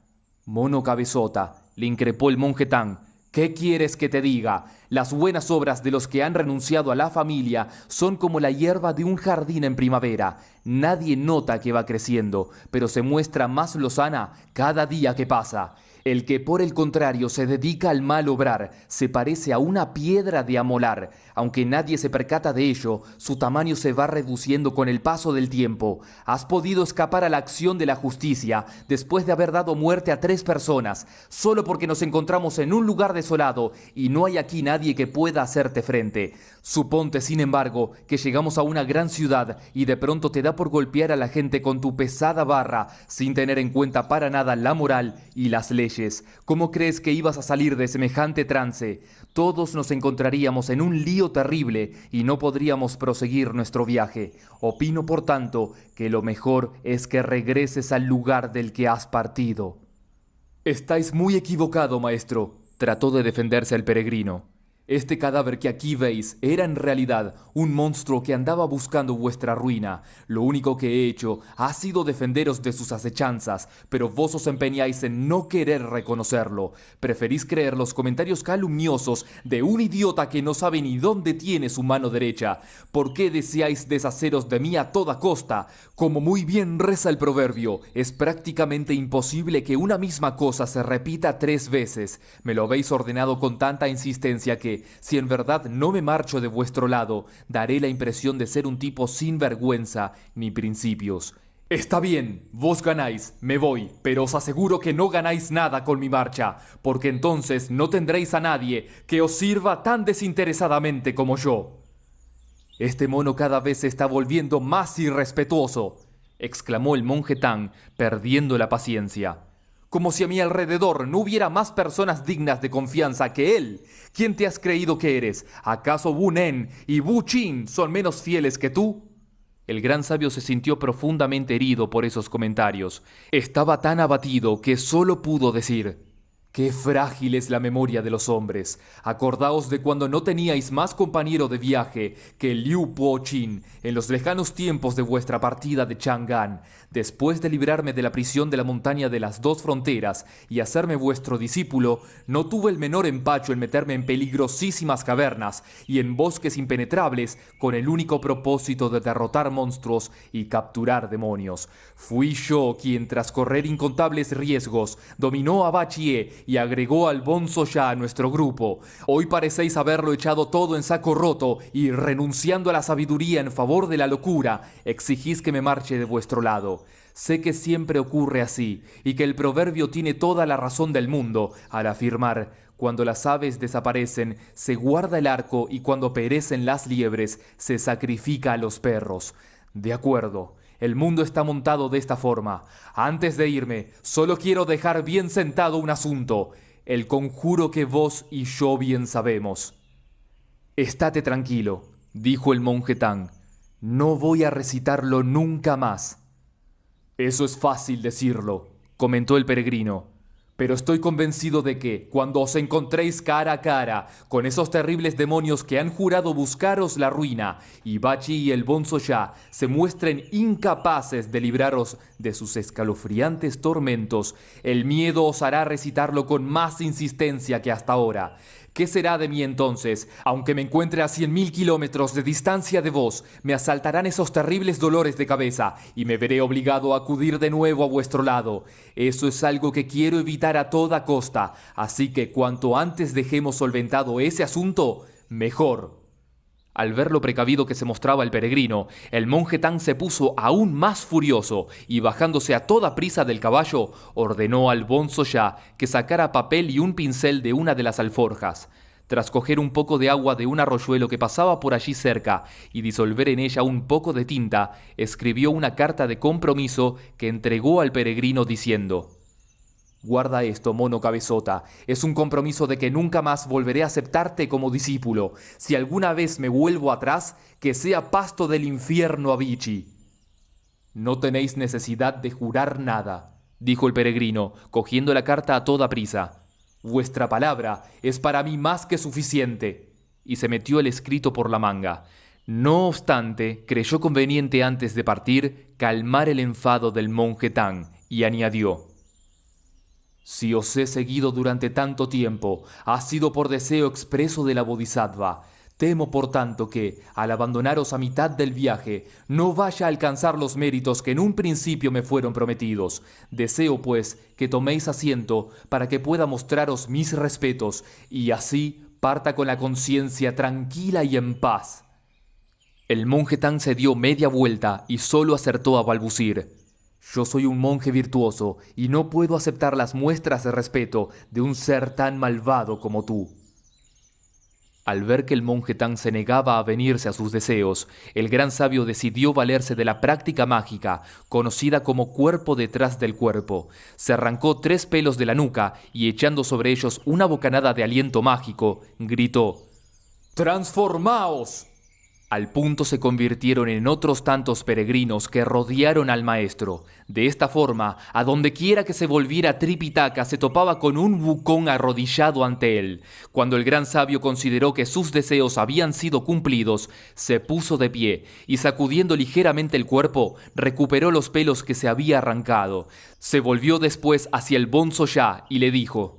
«Mono cabezota», le increpó el monje Tang, «¿qué quieres que te diga? Las buenas obras de los que han renunciado a la familia son como la hierba de un jardín en primavera. Nadie nota que va creciendo, pero se muestra más lozana cada día que pasa. El que por el contrario se dedica al mal obrar se parece a una piedra de amolar. Aunque nadie se percata de ello, su tamaño se va reduciendo con el paso del tiempo. Has podido escapar a la acción de la justicia después de haber dado muerte a 3 personas, solo porque nos encontramos en un lugar desolado y no hay aquí nadie que pueda hacerte frente. Suponte, sin embargo, que llegamos a una gran ciudad y de pronto te da por golpear a la gente con tu pesada barra, sin tener en cuenta para nada la moral y las leyes. ¿Cómo crees que ibas a salir de semejante trance? Todos nos encontraríamos en un lío terrible y no podríamos proseguir nuestro viaje. Opino, por tanto, que lo mejor es que regreses al lugar del que has partido». «Estáis muy equivocado, maestro», trató de defenderse el peregrino. Este cadáver que aquí veis era en realidad un monstruo que andaba buscando vuestra ruina. Lo único que he hecho ha sido defenderos de sus acechanzas, pero vos os empeñáis en no querer reconocerlo. Preferís creer los comentarios calumniosos de un idiota que no sabe ni dónde tiene su mano derecha. ¿Por qué deseáis deshaceros de mí a toda costa? Como muy bien reza el proverbio, es prácticamente imposible que una misma cosa se repita 3 veces. Me lo habéis ordenado con tanta insistencia que, si en verdad no me marcho de vuestro lado, daré la impresión de ser un tipo sin vergüenza ni principios. Está bien, vos ganáis, me voy, pero os aseguro que no ganáis nada con mi marcha, porque entonces no tendréis a nadie que os sirva tan desinteresadamente como yo. Este mono cada vez se está volviendo más irrespetuoso, exclamó el monje Tang, perdiendo la paciencia. Como si a mi alrededor no hubiera más personas dignas de confianza que él. ¿Quién te has creído que eres? ¿Acaso Wu Nen y Wu Qin son menos fieles que tú? El gran sabio se sintió profundamente herido por esos comentarios. Estaba tan abatido que solo pudo decir: «Qué frágil es la memoria de los hombres. Acordaos de cuando no teníais más compañero de viaje que Liu Po-chin en los lejanos tiempos de vuestra partida de Chang'an. Después de librarme de la prisión de la montaña de las 2 fronteras y hacerme vuestro discípulo, no tuve el menor empacho en meterme en peligrosísimas cavernas y en bosques impenetrables con el único propósito de derrotar monstruos y capturar demonios. Fui yo quien, tras correr incontables riesgos, dominó a Bachie y agregó al Bonzo Ya a nuestro grupo. Hoy parecéis haberlo echado todo en saco roto y, renunciando a la sabiduría en favor de la locura, exigís que me marche de vuestro lado. Sé que siempre ocurre así, y que el proverbio tiene toda la razón del mundo al afirmar: cuando las aves desaparecen, se guarda el arco, y cuando perecen las liebres, se sacrifica a los perros. De acuerdo. El mundo está montado de esta forma. Antes de irme, solo quiero dejar bien sentado un asunto: el conjuro que vos y yo bien sabemos. Estate tranquilo, dijo el monje Tang. No voy a recitarlo nunca más. Eso es fácil decirlo, comentó el peregrino. Pero estoy convencido de que, cuando os encontréis cara a cara con esos terribles demonios que han jurado buscaros la ruina, y Bachi y el Bonzo Ya se muestren incapaces de libraros de sus escalofriantes tormentos, el miedo os hará recitarlo con más insistencia que hasta ahora. ¿Qué será de mí entonces? Aunque me encuentre a 100.000 kilómetros de distancia de vos, me asaltarán esos terribles dolores de cabeza y me veré obligado a acudir de nuevo a vuestro lado. Eso es algo que quiero evitar a toda costa, así que cuanto antes dejemos solventado ese asunto, mejor». Al ver lo precavido que se mostraba el peregrino, el monje Tang se puso aún más furioso y, bajándose a toda prisa del caballo, ordenó al Bonzo Ya que sacara papel y un pincel de una de las alforjas. Tras coger un poco de agua de un arroyuelo que pasaba por allí cerca y disolver en ella un poco de tinta, escribió una carta de compromiso que entregó al peregrino diciendo: «Guarda esto, mono cabezota. Es un compromiso de que nunca más volveré a aceptarte como discípulo. Si alguna vez me vuelvo atrás, que sea pasto del infierno a Vichy». «No tenéis necesidad de jurar nada», dijo el peregrino, cogiendo la carta a toda prisa. «Vuestra palabra es para mí más que suficiente». Y se metió el escrito por la manga. No obstante, creyó conveniente antes de partir calmar el enfado del monje Tang y añadió: «Si os he seguido durante tanto tiempo, ha sido por deseo expreso de la Bodhisattva. Temo, por tanto, que, al abandonaros a mitad del viaje, no vaya a alcanzar los méritos que en un principio me fueron prometidos. Deseo, pues, que toméis asiento para que pueda mostraros mis respetos, y así parta con la conciencia tranquila y en paz». El monje Tang se dio media vuelta y solo acertó a balbucir: «Yo soy un monje virtuoso y no puedo aceptar las muestras de respeto de un ser tan malvado como tú». Al ver que el monje Tang se negaba a venirse a sus deseos, el gran sabio decidió valerse de la práctica mágica, conocida como cuerpo detrás del cuerpo. Se arrancó 3 pelos de la nuca y, echando sobre ellos una bocanada de aliento mágico, gritó: «¡Transformaos!». Al punto se convirtieron en otros tantos peregrinos que rodearon al maestro. De esta forma, a donde quiera que se volviera Tripitaka se topaba con un Wukong arrodillado ante él. Cuando el gran sabio consideró que sus deseos habían sido cumplidos, se puso de pie y sacudiendo ligeramente el cuerpo, recuperó los pelos que se había arrancado. Se volvió después hacia el Bonzo Ya y le dijo: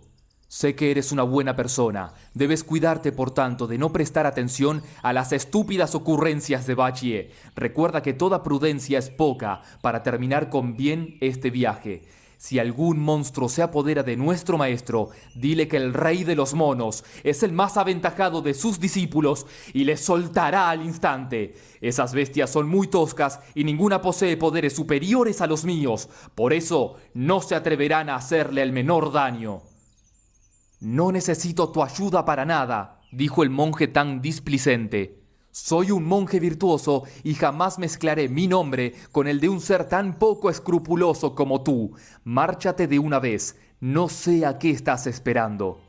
«Sé que eres una buena persona. Debes cuidarte, por tanto, de no prestar atención a las estúpidas ocurrencias de Bachie. Recuerda que toda prudencia es poca para terminar con bien este viaje. Si algún monstruo se apodera de nuestro maestro, dile que el rey de los monos es el más aventajado de sus discípulos y le soltará al instante. Esas bestias son muy toscas y ninguna posee poderes superiores a los míos. Por eso no se atreverán a hacerle el menor daño». «No necesito tu ayuda para nada», dijo el monje tan displicente. «Soy un monje virtuoso y jamás mezclaré mi nombre con el de un ser tan poco escrupuloso como tú. Márchate de una vez, no sé a qué estás esperando».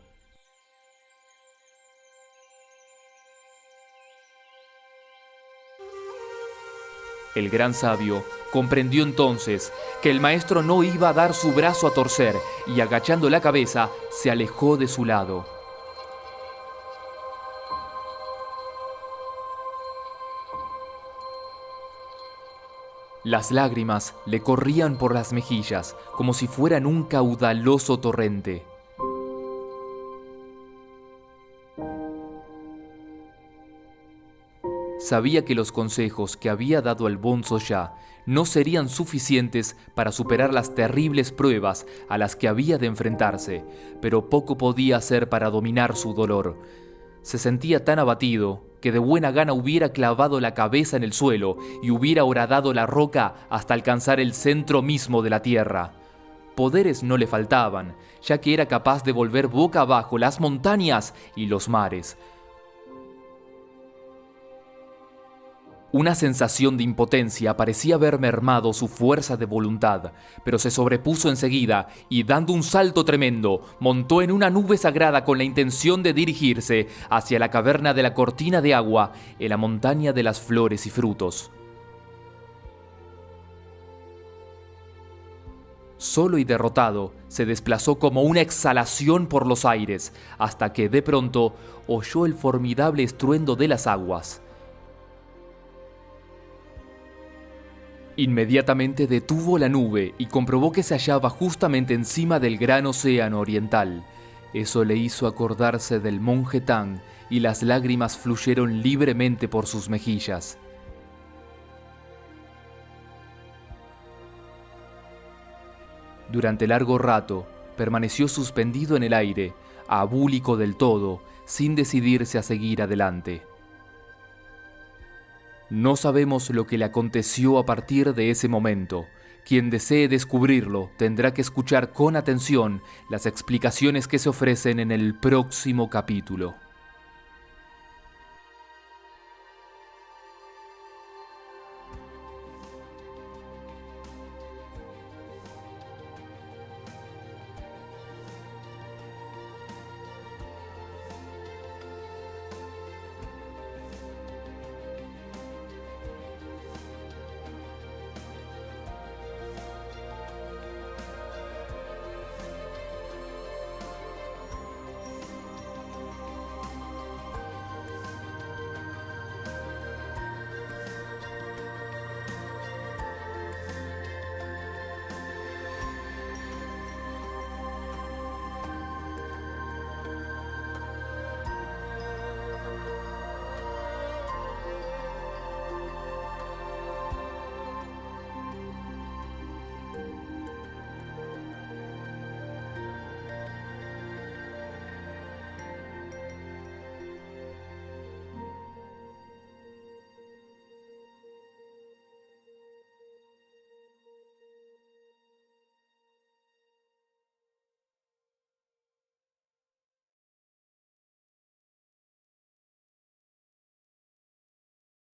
El gran sabio comprendió entonces que el maestro no iba a dar su brazo a torcer y agachando la cabeza se alejó de su lado. Las lágrimas le corrían por las mejillas como si fueran un caudaloso torrente. Sabía que los consejos que había dado al Bonzo Ya no serían suficientes para superar las terribles pruebas a las que había de enfrentarse, pero poco podía hacer para dominar su dolor. Se sentía tan abatido que de buena gana hubiera clavado la cabeza en el suelo y hubiera horadado la roca hasta alcanzar el centro mismo de la tierra. Poderes no le faltaban, ya que era capaz de volver boca abajo las montañas y los mares. Una sensación de impotencia parecía haber mermado su fuerza de voluntad, pero se sobrepuso enseguida y, dando un salto tremendo, montó en una nube sagrada con la intención de dirigirse hacia la caverna de la cortina de agua en la montaña de las flores y frutos. Solo y derrotado, se desplazó como una exhalación por los aires, hasta que de pronto oyó el formidable estruendo de las aguas. Inmediatamente detuvo la nube y comprobó que se hallaba justamente encima del gran océano oriental. Eso le hizo acordarse del monje Tang y las lágrimas fluyeron libremente por sus mejillas. Durante largo rato permaneció suspendido en el aire, abúlico del todo, sin decidirse a seguir adelante. No sabemos lo que le aconteció a partir de ese momento. Quien desee descubrirlo tendrá que escuchar con atención las explicaciones que se ofrecen en el próximo capítulo.